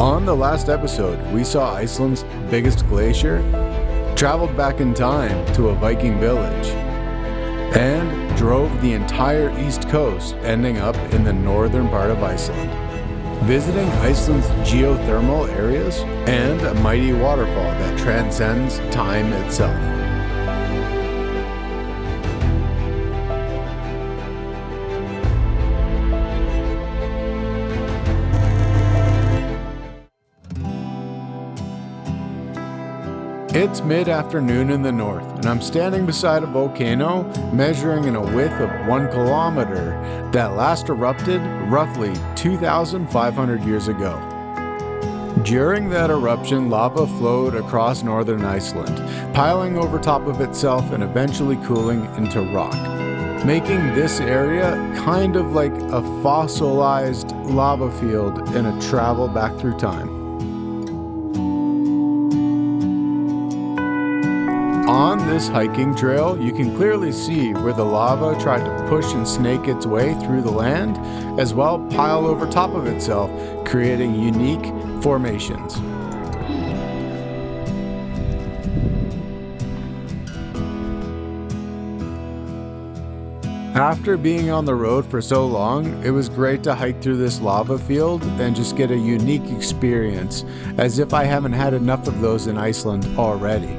On the last episode, we saw Iceland's biggest glacier, traveled back in time to a Viking village, and drove the entire east coast, ending up in the northern part of Iceland, visiting Iceland's geothermal areas and a mighty waterfall that transcends time itself. It's mid-afternoon in the north, and I'm standing beside a volcano measuring in a width of 1 kilometer that last erupted roughly 2,500 years ago. During that eruption, lava flowed across northern Iceland, piling over top of itself and eventually cooling into rock, making this area kind of like a fossilized lava field in a travel back through time. On this hiking trail, you can clearly see where the lava tried to push and snake its way through the land, as well pile over top of itself, creating unique formations. After being on the road for so long, it was great to hike through this lava field and just get a unique experience, as if I haven't had enough of those in Iceland already.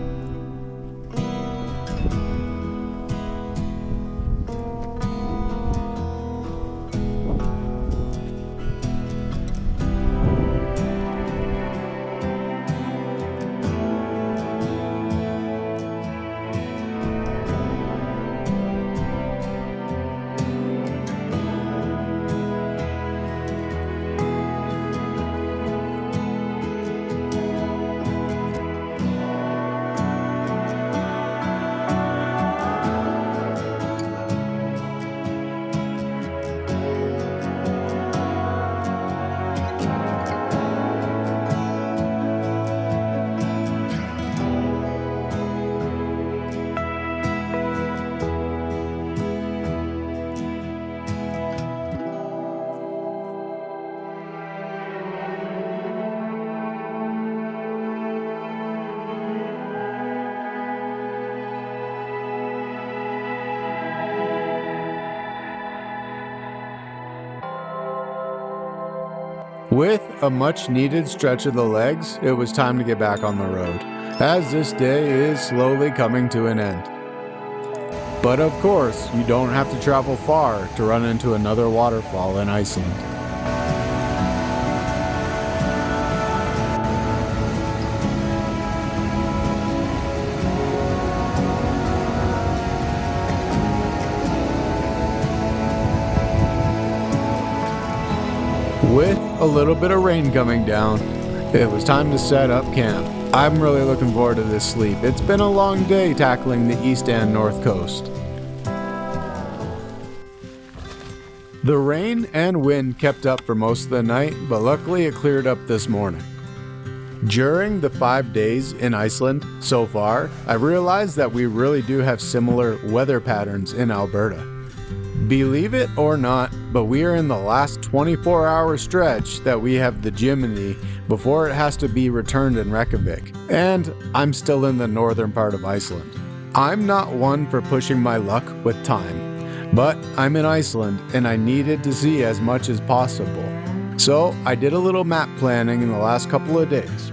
With a much needed stretch of the legs, it was time to get back on the road, as this day is slowly coming to an end. But of course, you don't have to travel far to run into another waterfall in Iceland. With a little bit of rain coming down, it was time to set up camp. I'm really looking forward to this sleep. It's been a long day tackling the east and north coast. The rain and wind kept up for most of the night, but luckily it cleared up this morning. During the 5 days in Iceland so far, I realized that we really do have similar weather patterns in Alberta. Believe it or not, but we are in the last 24-hour stretch that we have the Jimny before it has to be returned in Reykjavik, and I'm still in the northern part of Iceland. I'm not one for pushing my luck with time, but I'm in Iceland and I needed to see as much as possible. So I did a little map planning in the last couple of days.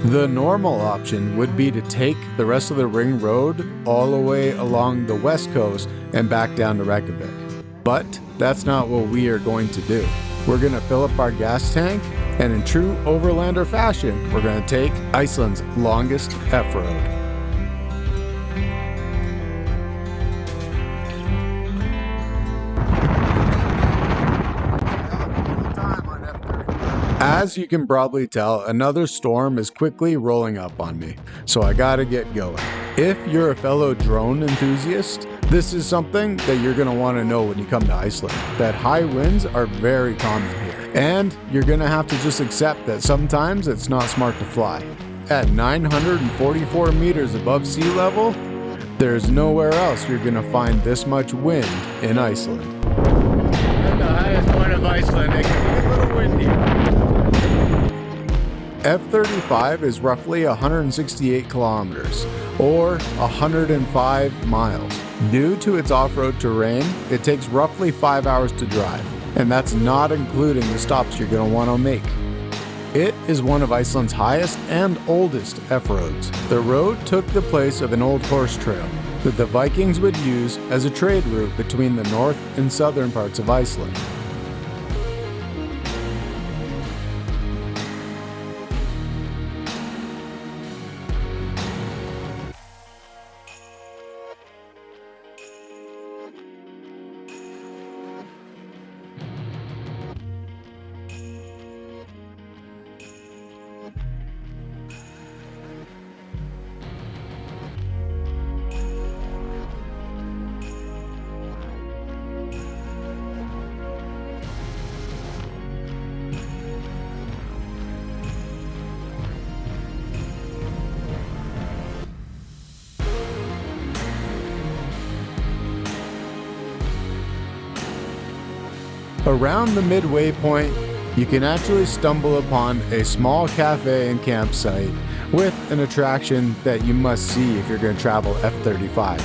The normal option would be to take the rest of the ring road all the way along the west coast and back down to Reykjavik. But that's not what we are going to do. We're going to fill up our gas tank, and in true Overlander fashion, we're going to take Iceland's longest F-road. As you can probably tell, another storm is quickly rolling up on me, so I gotta get going. If you're a fellow drone enthusiast, this is something that you're going to want to know when you come to Iceland, that high winds are very common here, and you're going to have to just accept that sometimes it's not smart to fly. At 944 meters above sea level, there's nowhere else you're going to find this much wind in Iceland. At the highest point of Iceland, it can be a little windy. F35 is roughly 168 kilometers, or 105 miles. Due to its off-road terrain, it takes roughly 5 hours to drive, and that's not including the stops you're going to want to make. It is one of Iceland's highest and oldest F-roads. The road took the place of an old horse trail that the Vikings would use as a trade route between the north and southern parts of Iceland. Around the midway point, you can actually stumble upon a small cafe and campsite with an attraction that you must see if you're going to travel F35.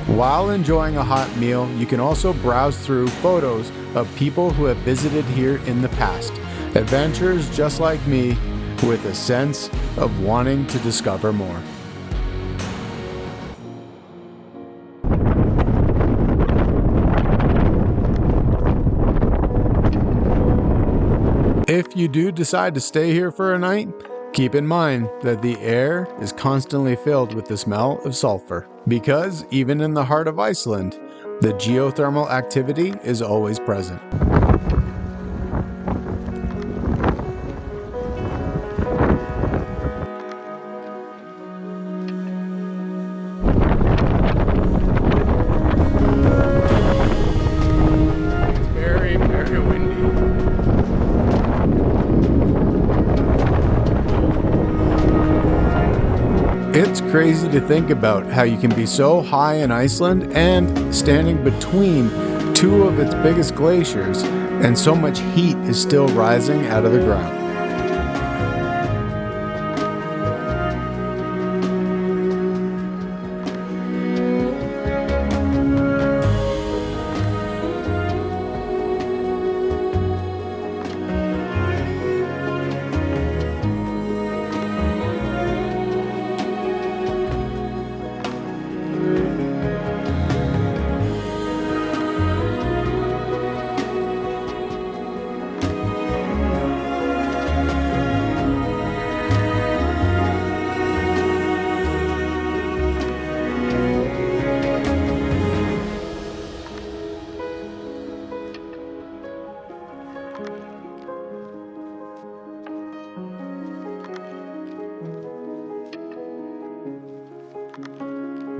While enjoying a hot meal, you can also browse through photos of people who have visited here in the past, adventurers just like me with a sense of wanting to discover more. If you do decide to stay here for a night, keep in mind that the air is constantly filled with the smell of sulfur, because even in the heart of Iceland, the geothermal activity is always present. It's crazy to think about how you can be so high in Iceland and standing between two of its biggest glaciers, and so much heat is still rising out of the ground.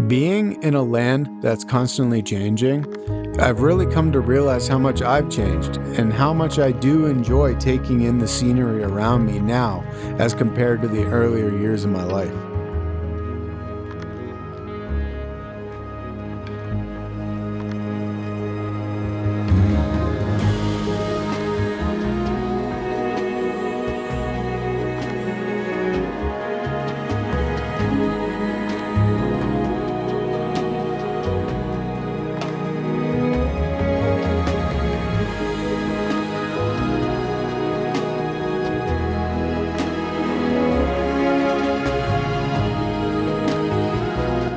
Being in a land that's constantly changing, I've really come to realize how much I've changed and how much I do enjoy taking in the scenery around me now as compared to the earlier years of my life.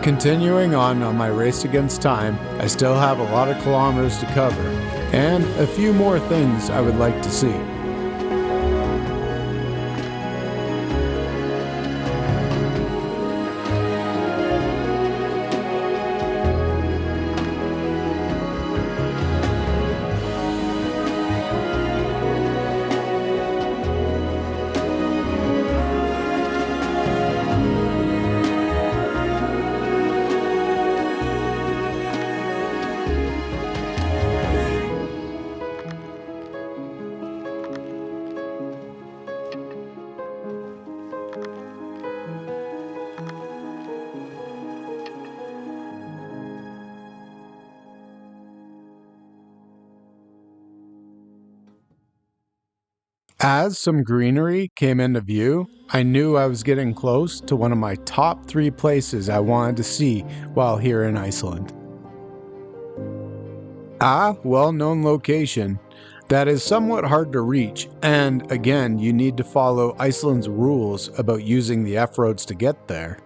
Continuing on my race against time, I still have a lot of kilometers to cover, and a few more things I would like to see. As some greenery came into view, I knew I was getting close to one of my top 3 places I wanted to see while here in Iceland. A well-known location that is somewhat hard to reach, and again, you need to follow Iceland's rules about using the F-roads to get there.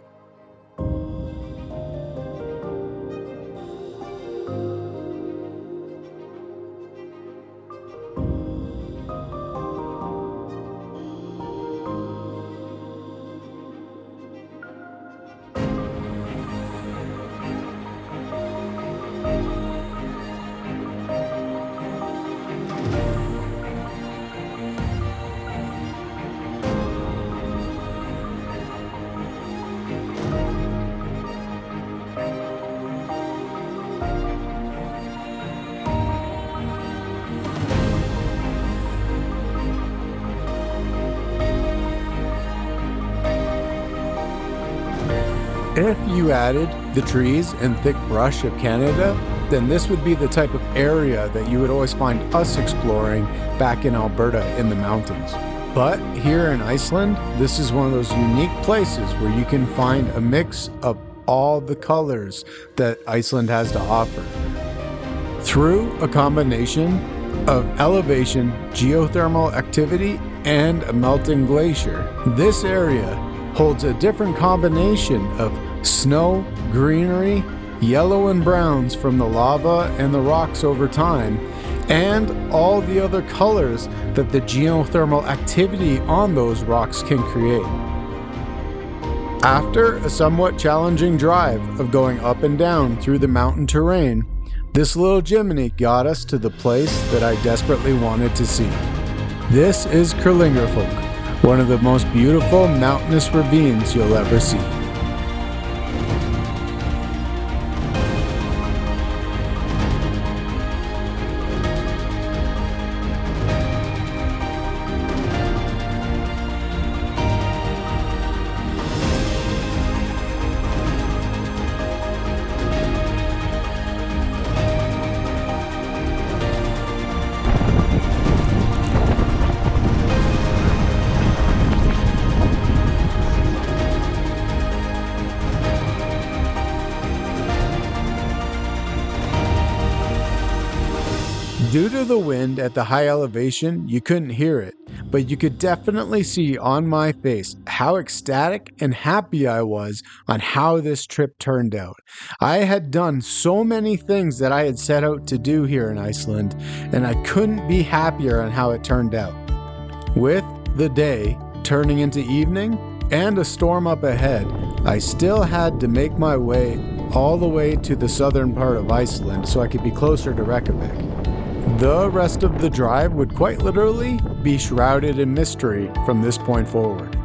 If you added the trees and thick brush of Canada, then this would be the type of area that you would always find us exploring back in Alberta in the mountains. But here in Iceland, this is one of those unique places where you can find a mix of all the colors that Iceland has to offer. Through a combination of elevation, geothermal activity, and a melting glacier, this area holds a different combination of snow, greenery, yellow and browns from the lava and the rocks over time, and all the other colors that the geothermal activity on those rocks can create. After a somewhat challenging drive of going up and down through the mountain terrain, this little Jimny got us to the place that I desperately wanted to see. This is Kerlingarfjoll, one of the most beautiful mountainous ravines you'll ever see. Due to the wind at the high elevation, you couldn't hear it, but you could definitely see on my face how ecstatic and happy I was on how this trip turned out. I had done so many things that I had set out to do here in Iceland, and I couldn't be happier on how it turned out. With the day turning into evening and a storm up ahead, I still had to make my way all the way to the southern part of Iceland so I could be closer to Reykjavik. The rest of the drive would quite literally be shrouded in mystery from this point forward.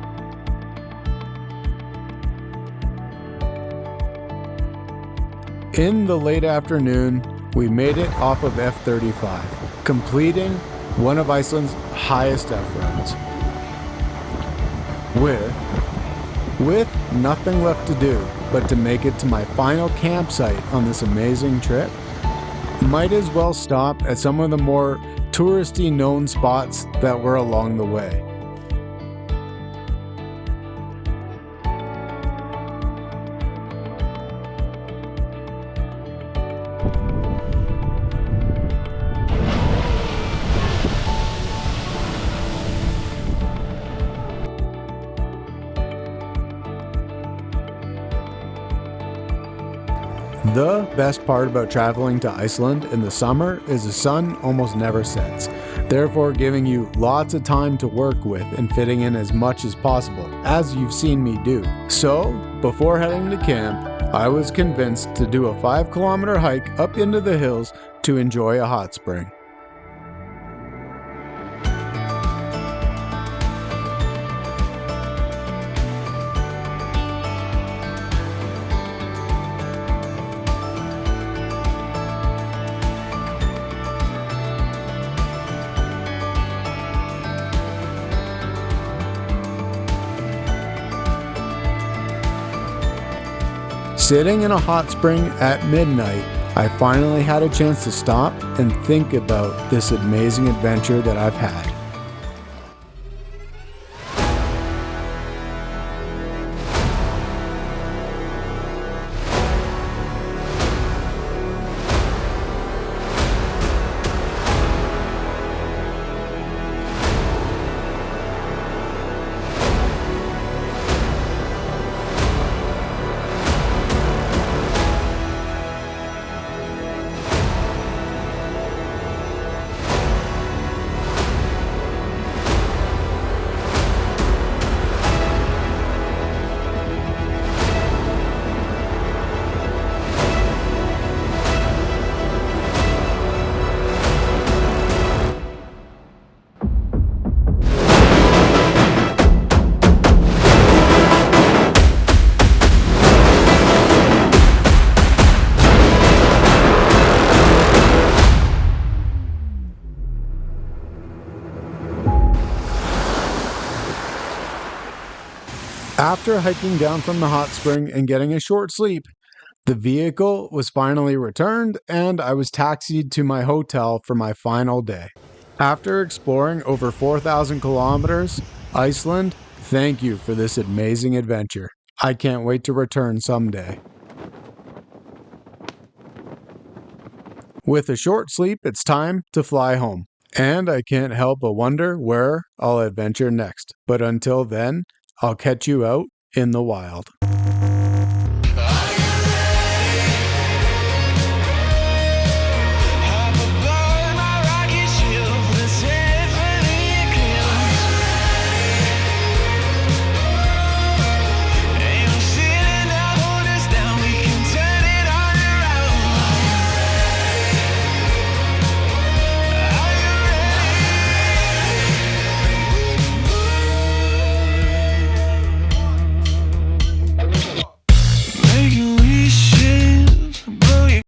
In the late afternoon, we made it off of F35, completing one of Iceland's highest F-roads. With nothing left to do but to make it to my final campsite on this amazing trip, might as well stop at some of the more touristy known spots that were along the way. The best part about traveling to Iceland in the summer is the sun almost never sets, therefore giving you lots of time to work with and fitting in as much as possible, as you've seen me do. So, before heading to camp, I was convinced to do a 5-kilometer hike up into the hills to enjoy a hot spring. Sitting in a hot spring at midnight, I finally had a chance to stop and think about this amazing adventure that I've had. After hiking down from the hot spring and getting a short sleep, the vehicle was finally returned and I was taxied to my hotel for my final day. After exploring over 4,000 kilometers, Iceland, thank you for this amazing adventure. I can't wait to return someday. With a short sleep, it's time to fly home. And I can't help but wonder where I'll adventure next. But until then, I'll catch you out in the wild.